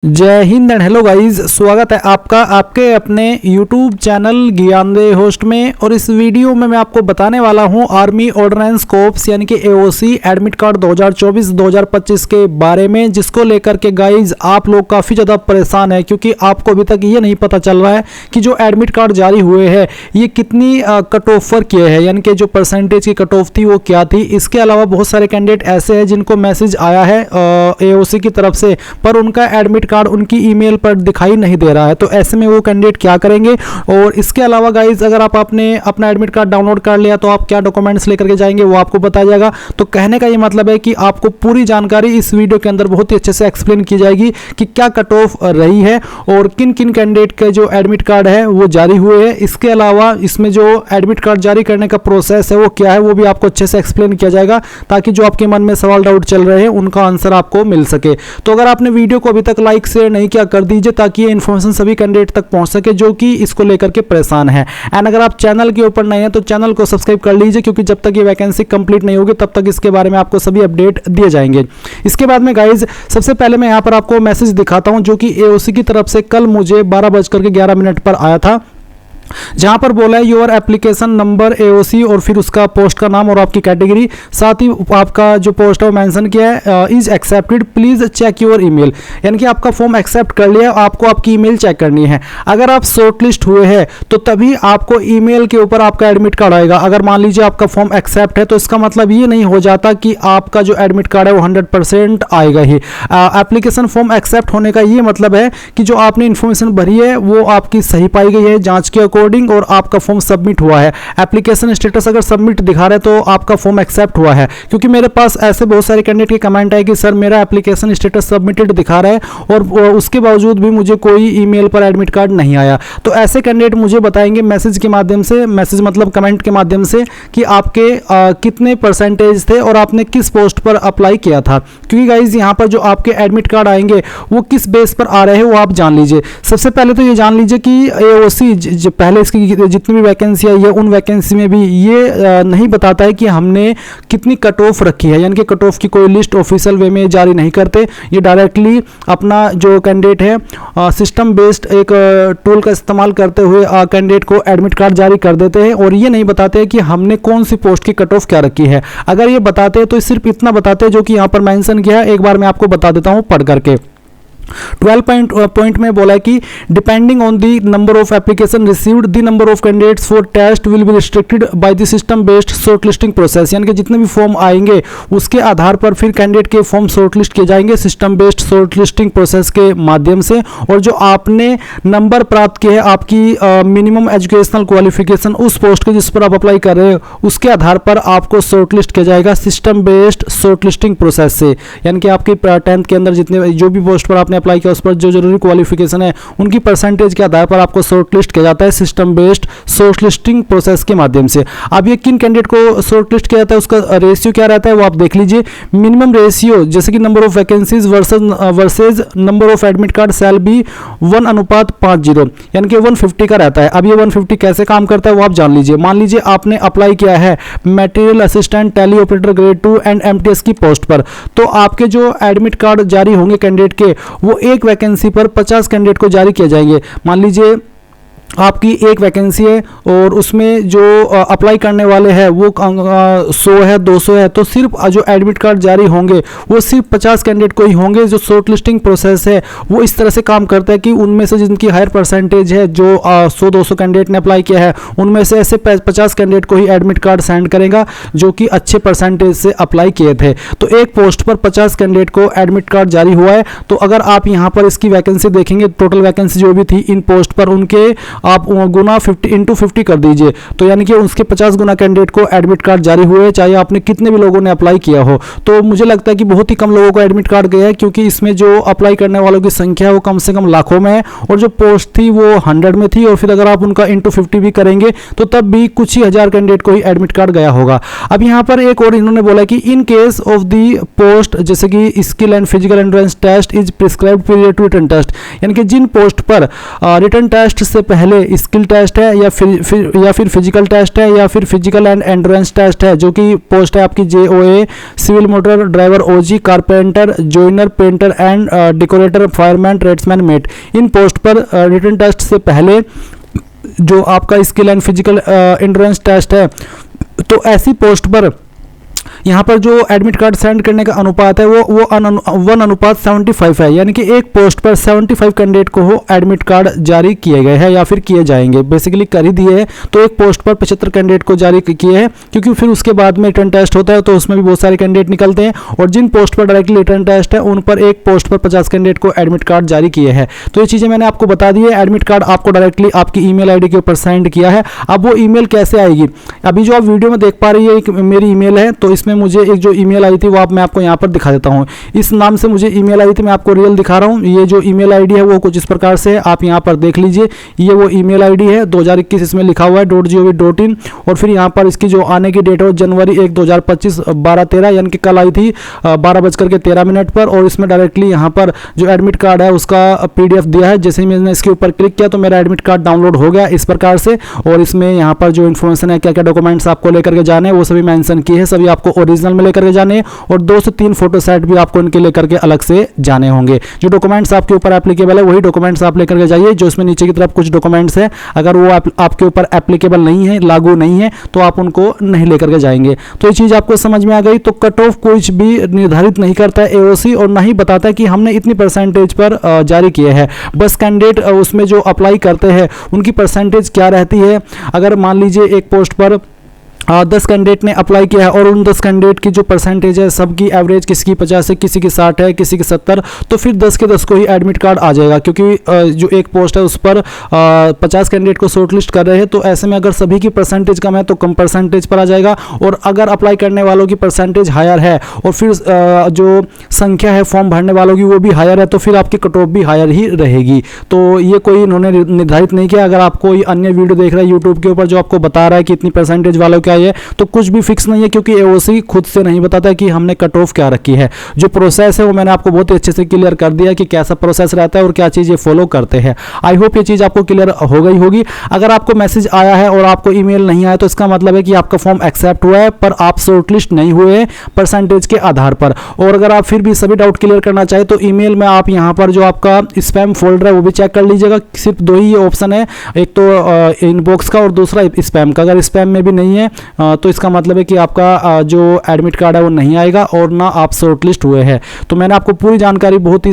जय Hind and hello guys, स्वागत है आपका आपके अपने YouTube चैनल ज्ञानदेह होस्ट में। और इस वीडियो में मैं आपको बताने वाला हूं आर्मी ऑर्डिनेंस कोर्प्स यानी कि AOC एडमिट कार्ड 2024-2025 के बारे में, जिसको लेकर के गाइस आप लोग काफ़ी ज़्यादा परेशान है, क्योंकि आपको अभी तक ये नहीं पता चल रहा है कि जो एडमिट कार्ड जारी हुए हैं ये कितनी कट ऑफ पर किए हैं, यानी कि जो परसेंटेज की कट ऑफ थी वो क्या थी। इसके अलावा बहुत सारे कैंडिडेट ऐसे हैं जिनको मैसेज आया है AOC की तरफ से, पर उनका एडमिट कार्ड उनकी ईमेल पर दिखाई नहीं दे रहा है। तो ऐसे में वो कैंडिडेट क्या करेंगे। और इसके अलावा गाइज अगर आप आपने अपना एडमिट कार्ड डाउनलोड कर लिया तो आप क्या डॉक्यूमेंट्स लेकर के जाएंगे वो आपको बताया जाएगा। तो कहने का ये मतलब है कि आपको पूरी जानकारी इस वीडियो के अंदर बहुत ही अच्छे से एक्सप्लेन की जाएगी कि क्या कट ऑफ रही है और किन किन कैंडिडेट के जो एडमिट कार्ड है वो जारी हुए हैं। इसके अलावा इसमें जो एडमिट कार्ड जारी करने का प्रोसेस है वो क्या है वो भी आपको अच्छे से एक्सप्लेन किया जाएगा, ताकि जो आपके मन में सवाल डाउट चल रहे हैं उनका आंसर आपको मिल सके। तो अगर आपने वीडियो को अभी तक लाइक शेयर नहीं किया कर दीजिए, ताकि ये इन्फॉर्मेशन सभी कैंडिडेट तक पहुंच सके जो कि इसको लेकर के परेशान है। एंड अगर आप चैनल के ऊपर नए हैं तो चैनल को सब्सक्राइब कर लीजिए, क्योंकि जब तक ये वैकेंसी कंप्लीट नहीं होगी तब तक इसके बारे में आपको सभी अपडेट दिए जाएंगे। इसके बाद में गाइज सबसे पहले मैं यहाँ पर आपको मैसेज दिखाता हूँ जो कि AOC की तरफ से कल मुझे 12:11 पर आया था, जहां पर बोला है योर एप्लीकेशन नंबर AOC और फिर उसका पोस्ट का नाम और आपकी कैटेगरी, साथ ही आपका जो पोस्ट है वो मेंशन किया है is accepted, please check your email. यानी कि आपका फॉर्म एक्सेप्ट कर लिया, आपको आपकी ईमेल चेक करनी है। अगर आप शॉर्टलिस्ट हुए हैं तो तभी आपको ईमेल के ऊपर आपका एडमिट कार्ड आएगा। अगर मान लीजिए आपका फॉर्म एक्सेप्ट है तो इसका मतलब ये नहीं हो जाता कि आपका जो एडमिट कार्ड है वो 100% आएगा ही। एप्लीकेशन फॉर्म एक्सेप्ट होने का ये मतलब है कि जो आपने इन्फॉर्मेशन भरी है वो आपकी सही पाई गई है जांच के अकॉर्डिंग, और आपका फॉर्म सबमिट हुआ है। एप्लीकेशन स्टेटस अगर सबमिट दिखा रहे हैं तो आपका फॉर्म एक्सेप्ट हुआ है। क्योंकि मेरे पास ऐसे बहुत सारे कैंडिडेट के कमेंट है कि सर मेरा एप्लीकेशन स्टेटस सबमिटेड दिखा रहा है और उसके बावजूद भी मुझे कोई ईमेल पर एडमिट कार्ड नहीं आया। तो ऐसे कैंडिडेट मुझे बताएंगे मैसेज के माध्यम से, मैसेज मतलब कमेंट के माध्यम से, कि आपके कितने परसेंटेज थे और आपने किस पोस्ट पर अप्लाई किया था। क्योंकि गाइज यहाँ पर जो आपके एडमिट कार्ड आएंगे वो किस बेस पर आ रहे हैं वो आप जान लीजिए। सबसे पहले तो ये जान लीजिए कि AOC पहले इसकी जितनी भी वैकेंसी है ये उन वैकेंसी में भी ये नहीं बताता है कि हमने कितनी कट ऑफ रखी है, यानी कि कट ऑफ की कोई लिस्ट ऑफिशियल वे में जारी नहीं करते। ये डायरेक्टली अपना जो कैंडिडेट है सिस्टम बेस्ड एक टूल का इस्तेमाल करते हुए कैंडिडेट को एडमिट कार्ड जारी कर देते हैं, और ये नहीं बताते हैं कि हमने कौन सी पोस्ट की कट ऑफ क्या रखी है। अगर ये बताते हैं तो सिर्फ इतना बताते हैं जो कि यहाँ पर मेंशन किया है। एक बार मैं आपको बता देता हूँ पढ़ करके। 12 पॉइंट में बोला है कि depending on the number of application received the number of candidates for test will be restricted by the system based shortlisting process. यानी कि जितने भी फॉर्म आएंगे उसके आधार पर फिर कैंडिडेट के फॉर्म शॉर्टलिस्ट किए जाएंगे सिस्टम बेस्ड शॉर्टलिस्टिंग प्रोसेस के माध्यम से। और जो आपने नंबर प्राप्त किए हैं, आपकी मिनिमम एजुकेशनल क्वालिफिकेशन उस पोस्ट के जिस पर आप अप्लाई कर रहे हो उसके आधार पर आपको शॉर्टलिस्ट किया जाएगा सिस्टम बेस्ड शॉर्टलिस्टिंग प्रोसेस से। यानी कि आपकी 10th के अंदर जितने जो भी पोस्ट पर आपने अप्लाई किया उस पर जो जरूरी क्वालिफिकेशन है उनकी परसेंटेज के आधार पर आपको शॉर्टलिस्ट किया जाता है सिस्टम बेस्ड शॉर्टलिस्टिंग प्रोसेस के माध्यम से। अब ये किन कैंडिडेट को शॉर्टलिस्ट किया जाता है उसका रेशियो क्या रहता है वो आप देख लीजिए। मिनिमम रेशियो जैसे कि number of vacancies versus number of admit card shall be 1:50, यानी कि 150 का रहता है। अब ये 150 कैसे काम करता है वो आप जान लीजिए। मान लीजिए आपने अप्लाई किया है material assistant tele operator grade 2 and MTS की पोस्ट पर, तो आपके जो एडमिट कार्ड जारी होंगे कैंडिडेट के वो एक वैकेंसी पर 50 कैंडिडेट को जारी किए जाएंगे। मान लीजिए आपकी एक वैकेंसी है और उसमें जो अप्लाई करने वाले हैं वो 100 है 200 है, तो सिर्फ जो एडमिट कार्ड जारी होंगे वो सिर्फ 50 कैंडिडेट को ही होंगे। जो शॉर्टलिस्टिंग प्रोसेस है वो इस तरह से काम करता है कि उनमें से जिनकी हायर परसेंटेज है, जो 100-200 कैंडिडेट ने अप्लाई किया है उनमें से ऐसे 50 कैंडिडेट को ही एडमिट कार्ड सेंड करेगा जो कि अच्छे परसेंटेज से अप्लाई किए थे। तो एक पोस्ट पर 50 कैंडिडेट को एडमिट कार्ड जारी हुआ है। तो अगर आप यहाँ पर इसकी वैकेंसी देखेंगे, टोटल वैकेंसी जो भी थी इन पोस्ट पर उनके आप गुना 50 कर दीजिए, तो यानी कि उसके 50 गुना कैंडिडेट को एडमिट कार्ड जारी हुए, चाहे आपने कितने भी लोगों ने अप्लाई किया हो। तो मुझे लगता है कि बहुत ही कम लोगों को एडमिट कार्ड गया है, क्योंकि इसमें जो अप्लाई करने वालों की संख्या वो कम से कम लाखों में है और जो पोस्ट थी वो 100 में थी, और फिर अगर आप उनका इंटू 50 भी करेंगे तो तब भी कुछ ही हजार कैंडिडेट को ही एडमिट कार्ड गया होगा। अब यहाँ पर एक और इन्होंने बोला कि in case of the post जैसे कि skill and physical endurance test is prescribed period to written test, यानी कि जिन पोस्ट पर रिटन टेस्ट से पहले पहले स्किल टेस्ट है या फिर फिजिकल टेस्ट है या फिर फिजिकल एंड एंड्योरेंस टेस्ट है, जो कि पोस्ट है आपकी JOA civil motor driver, OG, carpenter, joiner, painter and decorator, fireman, tradesman, mate. इन पोस्ट पर रिटन टेस्ट से पहले जो आपका skill and physical endurance test है, तो ऐसी पोस्ट पर यहाँ पर जो एडमिट कार्ड सेंड करने का अनुपात है वो 1:75 है, यानी कि एक पोस्ट पर 75 कैंडिडेट को एडमिट कार्ड जारी किए गए हैं या फिर किए जाएंगे। बेसिकली कर ही दिए हैं, तो एक पोस्ट पर 75 कैंडिडेट को जारी किए हैं, क्योंकि फिर उसके बाद में रिटन टेस्ट होता है तो उसमें भी बहुत सारे कैंडिडेट निकलते हैं, और जिन पोस्ट पर डायरेक्टली रिटन टेस्ट है उन पर एक पोस्ट पर 50 कैंडिडेट को एडमिट कार्ड जारी किए हैं। तो ये चीज़ें मैंने आपको बता दी है। एडमिट कार्ड आपको डायरेक्टली आपकी ईमेल आईडी के ऊपर सेंड किया है। अब वो ईमेल कैसे आएगी, अभी जो आप वीडियो में देख पा रही है एक मेरी ईमेल है, तो इसमें मुझे एक जो ईमेल आई थी वो मैं आपको यहाँ पर दिखा देता हूँ। इस नाम से मुझे ईमेल आई थी, मैं आपको रियल दिखा रहा हूँ। ये जो ईमेल आईडी है वो कुछ इस प्रकार से है, आप यहाँ पर देख लीजिए। ये वो ईमेल आईडी है 2021, इसमें लिखा हुआ है .gov.in, और फिर यहाँ पर इसकी जो आने की डेट है जनवरी 1, 2025 12:13, यानी कि कल आई थी 12:13 पर। और इसमें डायरेक्टली यहाँ पर जो एडमिट कार्ड है उसका PDF दिया है। जैसे ही मैंने इसके ऊपर क्लिक किया तो मेरा एडमिट कार्ड डाउनलोड हो गया इस प्रकार से, और इसमें यहाँ पर जो इन्फॉर्मेशन है, क्या क्या डॉक्यूमेंट्स आपको लेकर के जाने वो सभी मेंशन किए हैं। सभी आपको ओरिजिनल में लेकर के जाने, और 2 से 3 फोटो सेट भी आपको इनके लेकर के अलग से जाने होंगे। जो डॉक्यूमेंट्स आपके ऊपर एप्लीकेबल है वही डॉक्यूमेंट्स आप लेकर के जाइए। जो इसमें नीचे की तरफ कुछ डॉक्यूमेंट्स है, अगर वो आपके ऊपर एप्लीकेबल नहीं है, लागू नहीं है, तो आप उनको नहीं लेकर के जाएंगे। तो ये चीज़ आपको समझ में आ गई। तो कट ऑफ कुछ भी निर्धारित नहीं करता है AOC, और ना ही बताता है कि हमने इतनी परसेंटेज पर जारी किए हैं। बस कैंडिडेट उसमें जो अप्लाई करते हैं उनकी परसेंटेज क्या रहती है। अगर मान लीजिए एक पोस्ट पर 10 कैंडिडेट ने अप्लाई किया है, और उन 10 कैंडिडेट की जो परसेंटेज है सबकी एवरेज किसी की 50 है, किसी की 60 है, किसी की 70, तो फिर 10 के 10 को ही एडमिट कार्ड आ जाएगा, क्योंकि जो एक पोस्ट है उस पर 50 कैंडिडेट को शॉर्टलिस्ट कर रहे हैं। तो ऐसे में अगर सभी की परसेंटेज कम है तो कम परसेंटेज पर आ जाएगा, और अगर अप्लाई करने वालों की परसेंटेज हायर है और फिर जो संख्या है फॉर्म भरने वालों की वो भी हायर है, तो फिर आपकी कट ऑफ भी हायर ही रहेगी। तो ये कोई इन्होंने निर्धारित नहीं किया। अगर आप कोई अन्य वीडियो देख रहे हैं यूट्यूब के ऊपर जो आपको बता रहा है कि इतनी परसेंटेज वालों क्या है, तो कुछ भी फिक्स नहीं है, क्योंकि AOC खुद से नहीं बताता कि हमने कट ऑफ क्या रखी है। जो प्रोसेस है वो मैंने आपको बहुत ही अच्छे से क्लियर कर दिया कि कैसा प्रोसेस रहता है और क्या चीज़ ये फॉलो करते हैं। आई होप ये चीज़ आपको क्लियर हो गई होगी। अगर आपको मैसेज आया है और आपको ईमेल नहीं आया तो इसका मतलब है कि आपका फॉर्म एक्सेप्ट हुआ है, पर आप शॉर्टलिस्ट नहीं हुए परसेंटेज के आधार पर। और अगर आप फिर भी सभी डाउट क्लियर करना चाहे तो ईमेल में आप यहाँ पर जो आपका स्पैम फोल्डर है वो भी चेक कर लीजिएगा। सिर्फ 2 ही ऑप्शन है, एक तो इनबॉक्स का और दूसरा स्पैम का। अगर स्पैम में भी नहीं है तो इसका मतलब है कि आपका जो एडमिट कार्ड है वो नहीं आएगा और ना आप शॉर्टलिस्ट हुए हैं। तो मैंने आपको पूरी जानकारी बहुत ही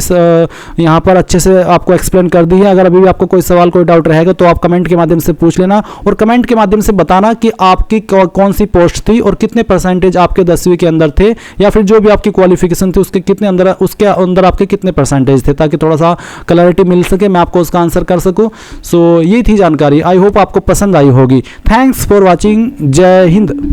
यहाँ पर अच्छे से आपको एक्सप्लेन कर दी है। अगर अभी भी आपको कोई सवाल कोई डाउट रहेगा तो आप कमेंट के माध्यम से पूछ लेना, और कमेंट के माध्यम से बताना कि आपकी कौन सी पोस्ट थी और कितने परसेंटेज आपके 10वीं के अंदर थे, या फिर जो भी आपकी क्वालिफिकेशन थी उसके अंदर आपके कितने परसेंटेज थे, ताकि थोड़ा सा क्लैरिटी मिल सके, मैं आपको उसका आंसर कर सकूँ। सो ये थी जानकारी। आई होप आपको पसंद आई होगी। Thanks for watching. जय हिंद।